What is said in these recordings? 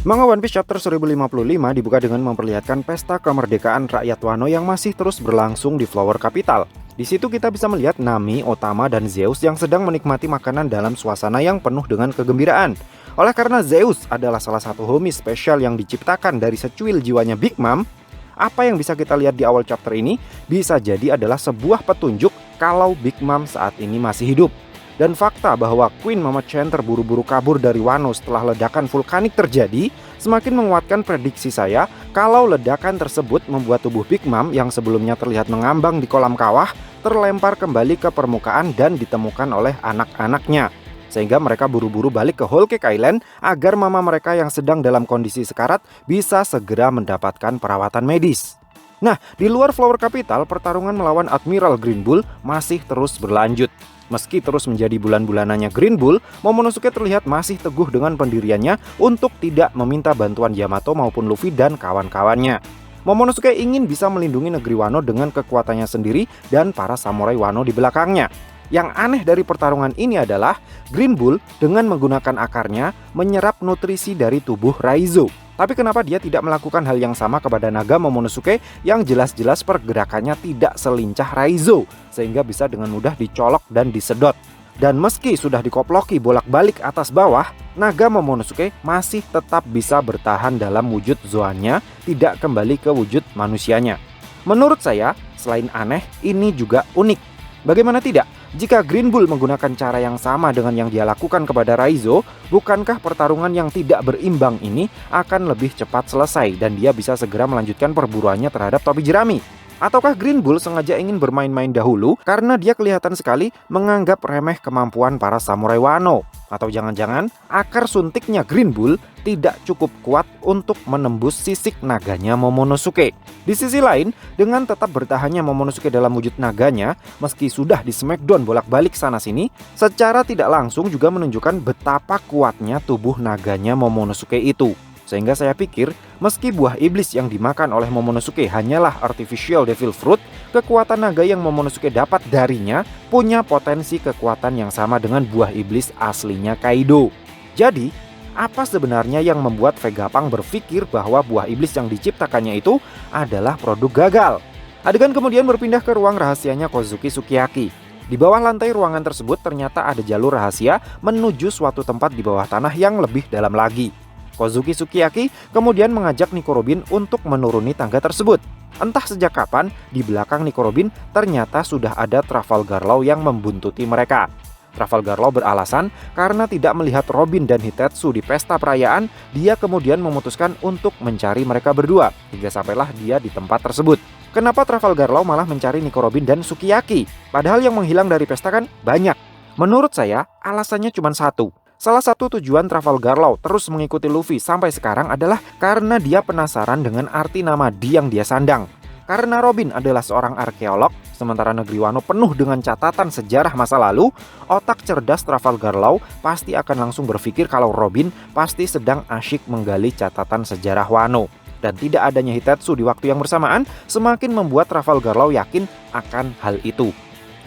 Manga One Piece Chapter 1055 dibuka dengan memperlihatkan pesta kemerdekaan rakyat Wano yang masih terus berlangsung di Flower Capital. Di situ kita bisa melihat Nami, Otama, dan Zeus yang sedang menikmati makanan dalam suasana yang penuh dengan kegembiraan. Oleh karena Zeus adalah salah satu homie spesial yang diciptakan dari secuil jiwanya Big Mom, apa yang bisa kita lihat di awal chapter ini bisa jadi adalah sebuah petunjuk kalau Big Mom saat ini masih hidup. Dan fakta bahwa Queen Mama Chen terburu-buru kabur dari Wano setelah ledakan vulkanik terjadi semakin menguatkan prediksi saya kalau ledakan tersebut membuat tubuh Big Mom yang sebelumnya terlihat mengambang di kolam kawah terlempar kembali ke permukaan dan ditemukan oleh anak-anaknya. Sehingga mereka buru-buru balik ke Whole Cake Island agar mama mereka yang sedang dalam kondisi sekarat bisa segera mendapatkan perawatan medis. Nah, di luar Flower Capital, pertarungan melawan Admiral Green Bull masih terus berlanjut. Meski terus menjadi bulan-bulanannya Green Bull, Momonosuke terlihat masih teguh dengan pendiriannya untuk tidak meminta bantuan Yamato maupun Luffy dan kawan-kawannya. Momonosuke ingin bisa melindungi negeri Wano dengan kekuatannya sendiri dan para samurai Wano di belakangnya. Yang aneh dari pertarungan ini adalah Green Bull dengan menggunakan akarnya menyerap nutrisi dari tubuh Raizo. Tapi kenapa dia tidak melakukan hal yang sama kepada naga Momonosuke yang jelas-jelas pergerakannya tidak selincah Raizo, sehingga bisa dengan mudah dicolok dan disedot. Dan meski sudah dikoploki bolak-balik atas bawah, naga Momonosuke masih tetap bisa bertahan dalam wujud Zoannya, tidak kembali ke wujud manusianya. Menurut saya, selain aneh, ini juga unik. Bagaimana tidak? Jika Green Bull menggunakan cara yang sama dengan yang dia lakukan kepada Raizo, bukankah pertarungan yang tidak berimbang ini akan lebih cepat selesai dan dia bisa segera melanjutkan perburuannya terhadap topi jerami? Ataukah Green Bull sengaja ingin bermain-main dahulu karena dia kelihatan sekali menganggap remeh kemampuan para samurai Wano? Atau jangan-jangan akar suntiknya Green Bull tidak cukup kuat untuk menembus sisik naganya Momonosuke? Di sisi lain, dengan tetap bertahannya Momonosuke dalam wujud naganya, meski sudah di smackdown bolak-balik sana-sini, secara tidak langsung juga menunjukkan betapa kuatnya tubuh naganya Momonosuke itu. Sehingga saya pikir, meski buah iblis yang dimakan oleh Momonosuke hanyalah artificial devil fruit, kekuatan naga yang Momonosuke dapat darinya punya potensi kekuatan yang sama dengan buah iblis aslinya Kaido. Jadi, apa sebenarnya yang membuat Vegapunk berpikir bahwa buah iblis yang diciptakannya itu adalah produk gagal? Adegan kemudian berpindah ke ruang rahasianya Kozuki Sukiyaki. Di bawah lantai ruangan tersebut ternyata ada jalur rahasia menuju suatu tempat di bawah tanah yang lebih dalam lagi. Kozuki Sukiyaki kemudian mengajak Nico Robin untuk menuruni tangga tersebut. Entah sejak kapan, di belakang Nico Robin ternyata sudah ada Trafalgar Law yang membuntuti mereka. Trafalgar Law beralasan karena tidak melihat Robin dan Hitetsu di pesta perayaan, dia kemudian memutuskan untuk mencari mereka berdua, hingga sampailah dia di tempat tersebut. Kenapa Trafalgar Law malah mencari Nico Robin dan Sukiyaki? Padahal yang menghilang dari pesta kan banyak. Menurut saya, alasannya cuma satu. Salah satu tujuan Trafalgar Law terus mengikuti Luffy sampai sekarang adalah karena dia penasaran dengan arti nama D yang dia sandang. Karena Robin adalah seorang arkeolog, sementara negeri Wano penuh dengan catatan sejarah masa lalu, otak cerdas Trafalgar Law pasti akan langsung berpikir kalau Robin pasti sedang asyik menggali catatan sejarah Wano. Dan tidak adanya Hitetsu di waktu yang bersamaan semakin membuat Trafalgar Law yakin akan hal itu.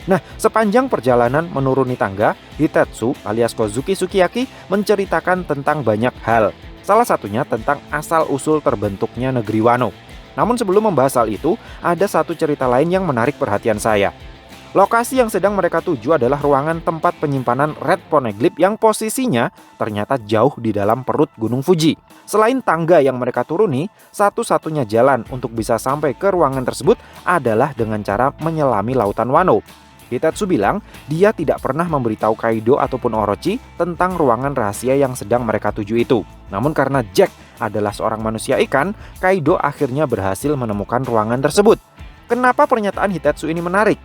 Nah, sepanjang perjalanan menuruni tangga, Hitetsu alias Kozuki Sukiyaki menceritakan tentang banyak hal. Salah satunya tentang asal-usul terbentuknya negeri Wano. Namun sebelum membahas hal itu, ada satu cerita lain yang menarik perhatian saya. Lokasi yang sedang mereka tuju adalah ruangan tempat penyimpanan Red Poneglyph yang posisinya ternyata jauh di dalam perut Gunung Fuji. Selain tangga yang mereka turuni, satu-satunya jalan untuk bisa sampai ke ruangan tersebut adalah dengan cara menyelami lautan Wano. Hitetsu bilang dia tidak pernah memberitahu Kaido ataupun Orochi tentang ruangan rahasia yang sedang mereka tuju itu. Namun karena Jack adalah seorang manusia ikan, Kaido akhirnya berhasil menemukan ruangan tersebut. Kenapa pernyataan Hitetsu ini menarik?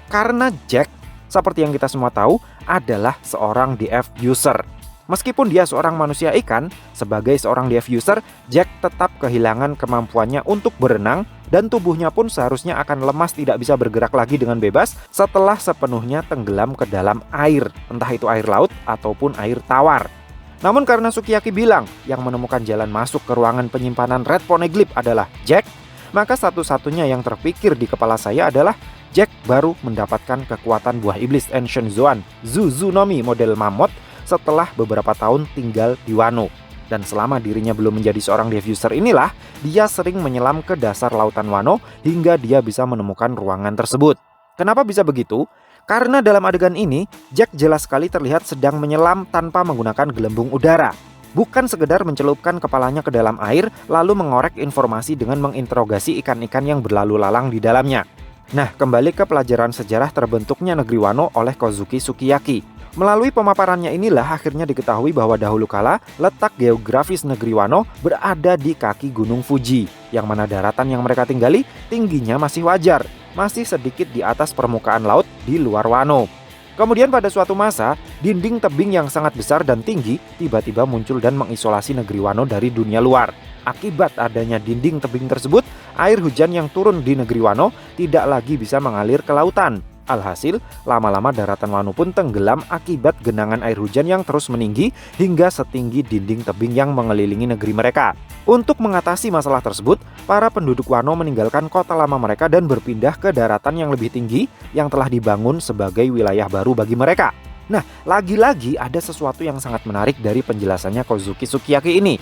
Karena Jack, seperti yang kita semua tahu, adalah seorang DF user. Meskipun dia seorang manusia ikan, sebagai seorang DF user, Jack tetap kehilangan kemampuannya untuk berenang dan tubuhnya pun seharusnya akan lemas tidak bisa bergerak lagi dengan bebas setelah sepenuhnya tenggelam ke dalam air, entah itu air laut ataupun air tawar. Namun karena Sukiyaki bilang yang menemukan jalan masuk ke ruangan penyimpanan Red Poneglyph adalah Jack, maka satu-satunya yang terpikir di kepala saya adalah Jack baru mendapatkan kekuatan buah iblis Ancient Zoan Zuzunomi model mammoth setelah beberapa tahun tinggal di Wano. Dan selama dirinya belum menjadi seorang diffuser inilah, dia sering menyelam ke dasar lautan Wano hingga dia bisa menemukan ruangan tersebut. Kenapa bisa begitu? Karena dalam adegan ini, Jack jelas sekali terlihat sedang menyelam tanpa menggunakan gelembung udara. Bukan sekedar mencelupkan kepalanya ke dalam air lalu mengorek informasi dengan menginterogasi ikan-ikan yang berlalu lalang di dalamnya. Nah, kembali ke pelajaran sejarah terbentuknya negeri Wano oleh Kozuki Sukiyaki. Melalui pemaparannya inilah akhirnya diketahui bahwa dahulu kala letak geografis negeri Wano berada di kaki Gunung Fuji, yang mana daratan yang mereka tinggali tingginya masih wajar, masih sedikit di atas permukaan laut di luar Wano. Kemudian pada suatu masa, dinding tebing yang sangat besar dan tinggi tiba-tiba muncul dan mengisolasi negeri Wano dari dunia luar. Akibat adanya dinding tebing tersebut, air hujan yang turun di negeri Wano tidak lagi bisa mengalir ke lautan. Alhasil, lama-lama daratan Wano pun tenggelam akibat genangan air hujan yang terus meninggi hingga setinggi dinding tebing yang mengelilingi negeri mereka. Untuk mengatasi masalah tersebut, para penduduk Wano meninggalkan kota lama mereka dan berpindah ke daratan yang lebih tinggi yang telah dibangun sebagai wilayah baru bagi mereka. Nah, lagi-lagi ada sesuatu yang sangat menarik dari penjelasannya Kozuki Sukiyaki ini.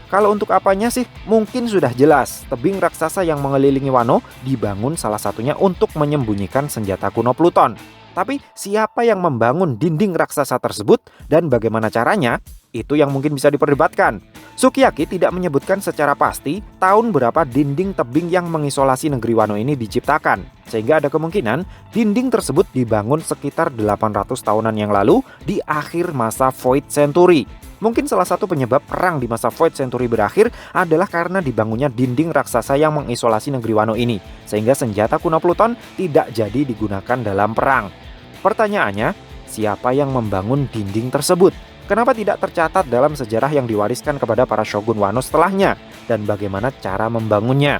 Kalau untuk apanya sih? Mungkin sudah jelas, tebing raksasa yang mengelilingi Wano dibangun salah satunya untuk menyembunyikan senjata kuno Pluton. Tapi siapa yang membangun dinding raksasa tersebut dan bagaimana caranya? Itu yang mungkin bisa diperdebatkan. Sukiyaki tidak menyebutkan secara pasti tahun berapa dinding tebing yang mengisolasi negeri Wano ini diciptakan. Sehingga ada kemungkinan dinding tersebut dibangun sekitar 800 tahunan yang lalu di akhir masa Void Century. Mungkin salah satu penyebab perang di masa Void Century berakhir adalah karena dibangunnya dinding raksasa yang mengisolasi negeri Wano ini, sehingga senjata kuno Pluton tidak jadi digunakan dalam perang. Pertanyaannya, siapa yang membangun dinding tersebut? Kenapa tidak tercatat dalam sejarah yang diwariskan kepada para shogun Wano setelahnya? Dan bagaimana cara membangunnya?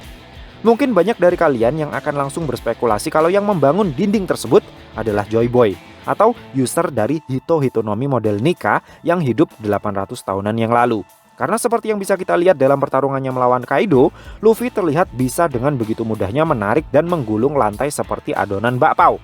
Mungkin banyak dari kalian yang akan langsung berspekulasi kalau yang membangun dinding tersebut adalah Joy Boy, atau user dari Hito Hitonomi model Nika yang hidup 800 tahunan yang lalu. Karena seperti yang bisa kita lihat dalam pertarungannya melawan Kaido, Luffy terlihat bisa dengan begitu mudahnya menarik dan menggulung lantai seperti adonan bakpao.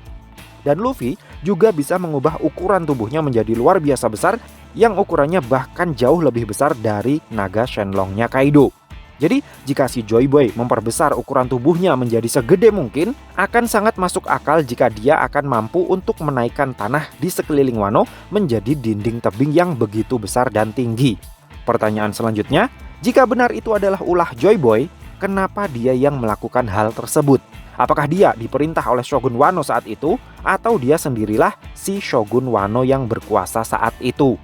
Dan Luffy juga bisa mengubah ukuran tubuhnya menjadi luar biasa besar yang ukurannya bahkan jauh lebih besar dari naga Shenlongnya Kaido. Jadi jika si Joy Boy memperbesar ukuran tubuhnya menjadi segede mungkin, akan sangat masuk akal jika dia akan mampu untuk menaikkan tanah di sekeliling Wano menjadi dinding tebing yang begitu besar dan tinggi. Pertanyaan selanjutnya, jika benar itu adalah ulah Joy Boy, kenapa dia yang melakukan hal tersebut? Apakah dia diperintah oleh Shogun Wano saat itu, atau dia sendirilah si Shogun Wano yang berkuasa saat itu?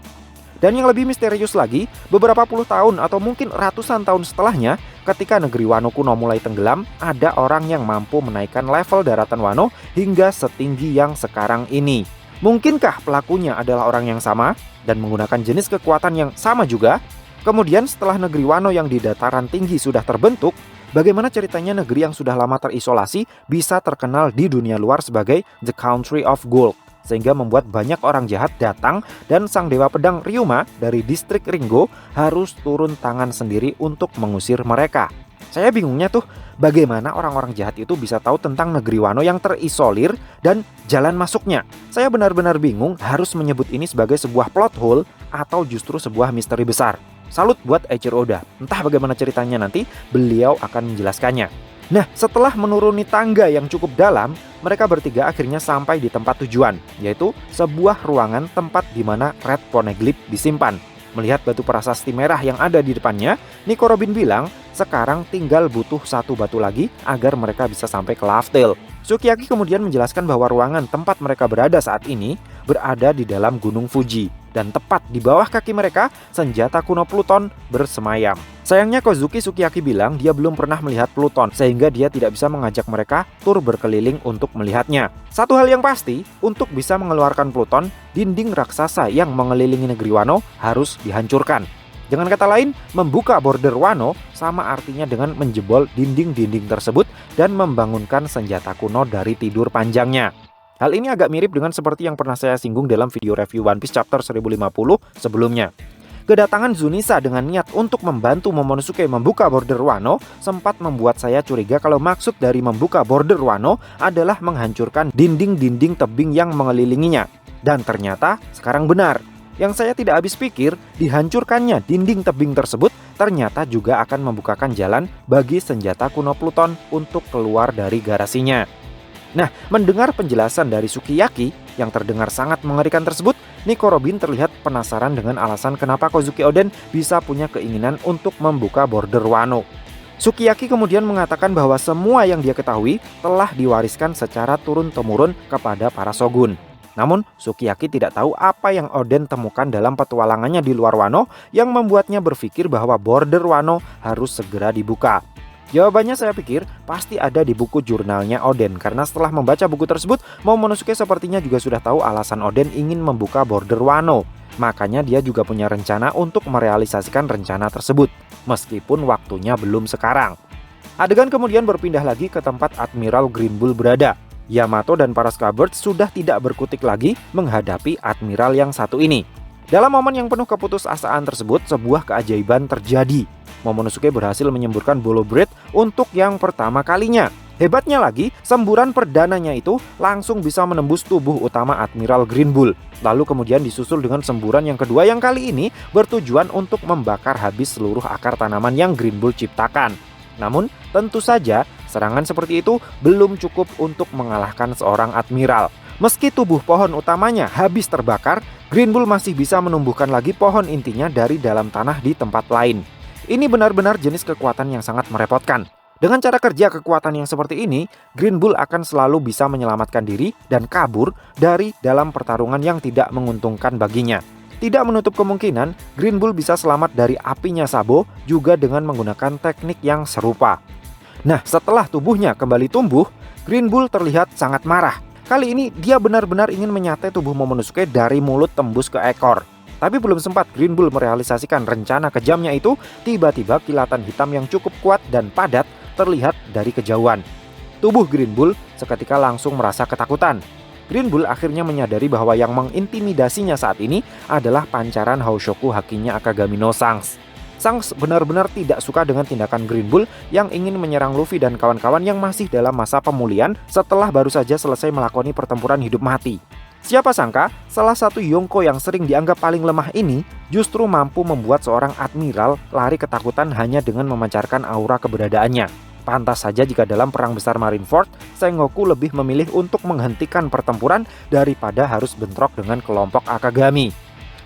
Dan yang lebih misterius lagi, beberapa puluh tahun atau mungkin ratusan tahun setelahnya, ketika negeri Wano kuno mulai tenggelam, ada orang yang mampu menaikkan level daratan Wano hingga setinggi yang sekarang ini. Mungkinkah pelakunya adalah orang yang sama dan menggunakan jenis kekuatan yang sama juga? Kemudian setelah negeri Wano yang di dataran tinggi sudah terbentuk, bagaimana ceritanya negeri yang sudah lama terisolasi bisa terkenal di dunia luar sebagai The Country of Gold? Sehingga membuat banyak orang jahat datang dan sang dewa pedang Ryuma dari distrik Ringo harus turun tangan sendiri untuk mengusir mereka. Saya bingungnya tuh, bagaimana orang-orang jahat itu bisa tahu tentang negeri Wano yang terisolir dan jalan masuknya. Saya benar-benar bingung harus menyebut ini sebagai sebuah plot hole atau justru sebuah misteri besar. Salut buat Eiichiro Oda, entah bagaimana ceritanya nanti, beliau akan menjelaskannya. Nah, setelah menuruni tangga yang cukup dalam, mereka bertiga akhirnya sampai di tempat tujuan, yaitu sebuah ruangan tempat di mana Red Poneglyph disimpan. Melihat batu prasasti merah yang ada di depannya, Nico Robin bilang, sekarang tinggal butuh satu batu lagi agar mereka bisa sampai ke Laugh Tale. Sukiyaki kemudian menjelaskan bahwa ruangan tempat mereka berada saat ini berada di dalam Gunung Fuji. Dan tepat di bawah kaki mereka, senjata kuno Pluton bersemayam. Sayangnya Kozuki Sukiyaki bilang dia belum pernah melihat Pluton, sehingga dia tidak bisa mengajak mereka tur berkeliling untuk melihatnya. Satu hal yang pasti, untuk bisa mengeluarkan Pluton, dinding raksasa yang mengelilingi negeri Wano harus dihancurkan. Dengan kata lain, membuka border Wano sama artinya dengan menjebol dinding-dinding tersebut dan membangunkan senjata kuno dari tidur panjangnya. Hal ini agak mirip dengan seperti yang pernah saya singgung dalam video review One Piece chapter 1050 sebelumnya. Kedatangan Zunisa dengan niat untuk membantu Momonosuke membuka border Wano sempat membuat saya curiga kalau maksud dari membuka border Wano adalah menghancurkan dinding-dinding tebing yang mengelilinginya. Dan ternyata sekarang benar. Yang saya tidak habis pikir, dihancurkannya dinding tebing tersebut ternyata juga akan membukakan jalan bagi senjata kuno Pluton untuk keluar dari garasinya. Nah, mendengar penjelasan dari Sukiyaki yang terdengar sangat mengerikan tersebut, Nico Robin terlihat penasaran dengan alasan kenapa Kozuki Oden bisa punya keinginan untuk membuka border Wano. Sukiyaki kemudian mengatakan bahwa semua yang dia ketahui telah diwariskan secara turun-temurun kepada para shogun. Namun, Sukiyaki tidak tahu apa yang Oden temukan dalam petualangannya di luar Wano yang membuatnya berpikir bahwa border Wano harus segera dibuka. Jawabannya saya pikir pasti ada di buku jurnalnya Oden, karena setelah membaca buku tersebut, Momonosuke sepertinya juga sudah tahu alasan Oden ingin membuka border Wano. Makanya dia juga punya rencana untuk merealisasikan rencana tersebut, meskipun waktunya belum sekarang. Adegan kemudian berpindah lagi ke tempat Admiral Green Bull berada. Yamato dan para Scabbard sudah tidak berkutik lagi menghadapi Admiral yang satu ini. Dalam momen yang penuh keputusasaan tersebut, sebuah keajaiban terjadi. Momonosuke berhasil menyemburkan Bolo Blade untuk yang pertama kalinya. Hebatnya lagi, semburan perdananya itu langsung bisa menembus tubuh utama Admiral Green Bull. Lalu kemudian disusul dengan semburan yang kedua yang kali ini bertujuan untuk membakar habis seluruh akar tanaman yang Green Bull ciptakan. Namun, tentu saja serangan seperti itu belum cukup untuk mengalahkan seorang admiral. Meski tubuh pohon utamanya habis terbakar, Green Bull masih bisa menumbuhkan lagi pohon intinya dari dalam tanah di tempat lain. Ini benar-benar jenis kekuatan yang sangat merepotkan. Dengan cara kerja kekuatan yang seperti ini, Green Bull akan selalu bisa menyelamatkan diri dan kabur dari dalam pertarungan yang tidak menguntungkan baginya. Tidak menutup kemungkinan Green Bull bisa selamat dari apinya Sabo juga dengan menggunakan teknik yang serupa. Nah, setelah tubuhnya kembali tumbuh, Green Bull terlihat sangat marah. Kali ini dia benar-benar ingin menyate tubuh Momonosuke dari mulut tembus ke ekor. Tapi belum sempat Green Bull merealisasikan rencana kejamnya itu, tiba-tiba kilatan hitam yang cukup kuat dan padat terlihat dari kejauhan. Tubuh Green Bull seketika langsung merasa ketakutan. Green Bull akhirnya menyadari bahwa yang mengintimidasinya saat ini adalah pancaran Haoshoku Hakinya Akagami no Shanks. Shanks benar-benar tidak suka dengan tindakan Green Bull yang ingin menyerang Luffy dan kawan-kawan yang masih dalam masa pemulihan setelah baru saja selesai melakoni pertempuran hidup mati. Siapa sangka, salah satu Yonko yang sering dianggap paling lemah ini justru mampu membuat seorang admiral lari ketakutan hanya dengan memancarkan aura keberadaannya. Pantas saja jika dalam perang besar Marineford, Sengoku lebih memilih untuk menghentikan pertempuran daripada harus bentrok dengan kelompok Akagami.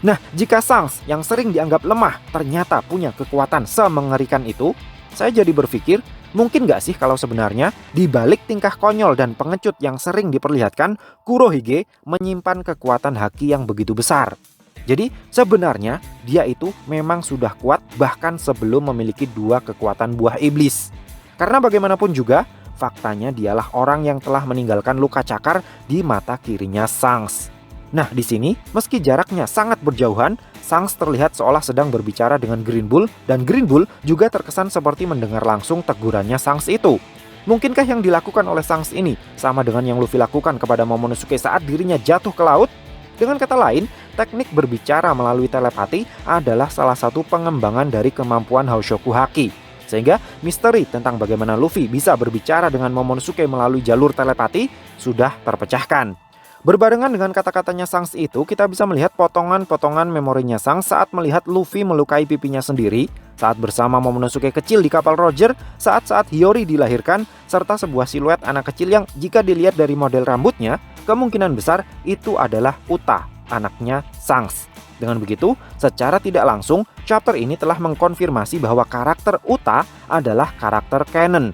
Nah, jika Shanks yang sering dianggap lemah ternyata punya kekuatan semengerikan itu, saya jadi berpikir, mungkin gak sih kalau sebenarnya di balik tingkah konyol dan pengecut yang sering diperlihatkan, Kurohige menyimpan kekuatan haki yang begitu besar. Jadi sebenarnya dia itu memang sudah kuat bahkan sebelum memiliki dua kekuatan buah iblis. Karena bagaimanapun juga, faktanya dialah orang yang telah meninggalkan luka cakar di mata kirinya Shanks. Nah, di sini meski jaraknya sangat berjauhan, Shanks terlihat seolah sedang berbicara dengan Green Bull dan Green Bull juga terkesan seperti mendengar langsung tegurannya Shanks itu. Mungkinkah yang dilakukan oleh Shanks ini sama dengan yang Luffy lakukan kepada Momonosuke saat dirinya jatuh ke laut? Dengan kata lain, teknik berbicara melalui telepati adalah salah satu pengembangan dari kemampuan Haoshoku Haki. Sehingga misteri tentang bagaimana Luffy bisa berbicara dengan Momonosuke melalui jalur telepati sudah terpecahkan. Berbarengan dengan kata-katanya Shanks itu, kita bisa melihat potongan-potongan memorinya Shanks saat melihat Luffy melukai pipinya sendiri, saat bersama Momonosuke kecil di kapal Roger, saat-saat Hiyori dilahirkan, serta sebuah siluet anak kecil yang jika dilihat dari model rambutnya, kemungkinan besar itu adalah Uta, anaknya Shanks. Dengan begitu, secara tidak langsung, chapter ini telah mengkonfirmasi bahwa karakter Uta adalah karakter canon.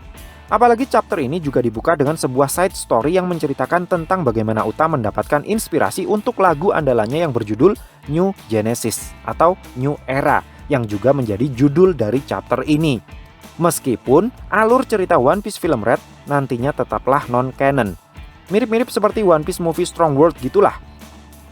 Apalagi chapter ini juga dibuka dengan sebuah side story yang menceritakan tentang bagaimana Uta mendapatkan inspirasi untuk lagu andalannya yang berjudul New Genesis atau New Era, yang juga menjadi judul dari chapter ini. Meskipun alur cerita One Piece Film Red nantinya tetaplah non-canon. Mirip-mirip seperti One Piece Movie Strong World gitulah.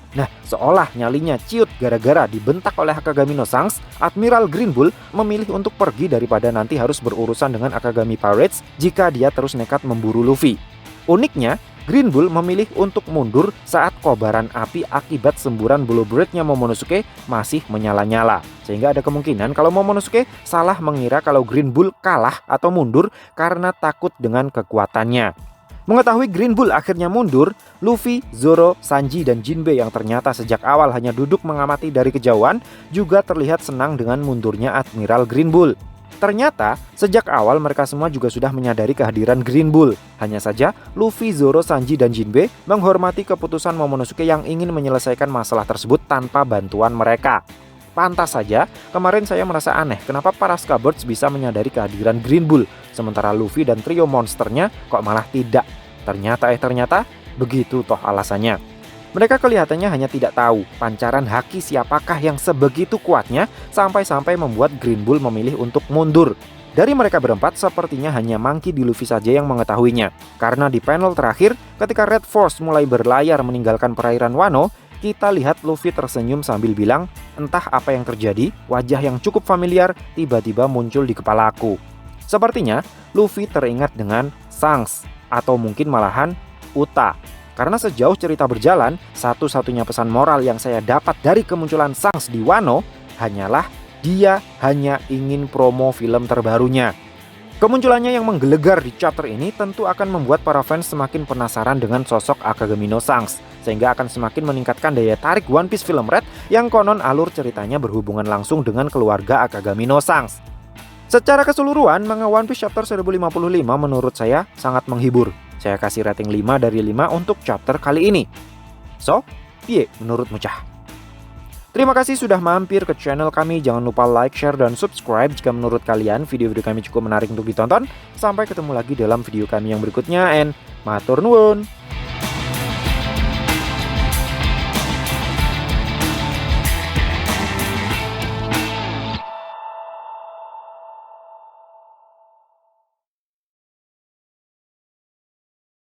Nah, seolah nyalinya ciut gara-gara dibentak oleh Akagami no Shanks, Admiral Green Bull memilih untuk pergi daripada nanti harus berurusan dengan Akagami Pirates jika dia terus nekat memburu Luffy. Uniknya, Green Bull memilih untuk mundur saat kobaran api akibat semburan Bolo Blade-nya Momonosuke masih menyala-nyala. Sehingga ada kemungkinan kalau Momonosuke salah mengira kalau Green Bull kalah atau mundur karena takut dengan kekuatannya. Mengetahui Green Bull akhirnya mundur, Luffy, Zoro, Sanji, dan Jinbe yang ternyata sejak awal hanya duduk mengamati dari kejauhan juga terlihat senang dengan mundurnya Admiral Green Bull. Ternyata, sejak awal mereka semua juga sudah menyadari kehadiran Green Bull. Hanya saja, Luffy, Zoro, Sanji, dan Jinbe menghormati keputusan Momonosuke yang ingin menyelesaikan masalah tersebut tanpa bantuan mereka. Pantas saja, kemarin saya merasa aneh kenapa para Scabbards bisa menyadari kehadiran Green Bull, sementara Luffy dan trio monsternya kok malah tidak. Ternyata begitu toh alasannya. Mereka kelihatannya hanya tidak tahu pancaran haki siapakah yang sebegitu kuatnya sampai-sampai membuat Green Bull memilih untuk mundur. Dari mereka berempat, sepertinya hanya Monkey D. Luffy saja yang mengetahuinya. Karena di panel terakhir, ketika Red Force mulai berlayar meninggalkan perairan Wano, kita lihat Luffy tersenyum sambil bilang, entah apa yang terjadi, wajah yang cukup familiar tiba-tiba muncul di kepalaku. Sepertinya, Luffy teringat dengan Shanks, atau mungkin malahan Uta. Karena sejauh cerita berjalan, satu-satunya pesan moral yang saya dapat dari kemunculan Shanks di Wano, hanyalah dia hanya ingin promo film terbarunya. Kemunculannya yang menggelegar di chapter ini tentu akan membuat para fans semakin penasaran dengan sosok Akagami no Shanks, sehingga akan semakin meningkatkan daya tarik One Piece Film Red yang konon alur ceritanya berhubungan langsung dengan keluarga Akagami no Shanks. Secara keseluruhan, manga One Piece chapter 1055 menurut saya sangat menghibur. Saya kasih rating 5 dari 5 untuk chapter kali ini. So, piye menurutmu Cah? Terima kasih sudah mampir ke channel kami. Jangan lupa like, share, dan subscribe jika menurut kalian video-video kami cukup menarik untuk ditonton. Sampai ketemu lagi dalam video kami yang berikutnya, and matur nuwun.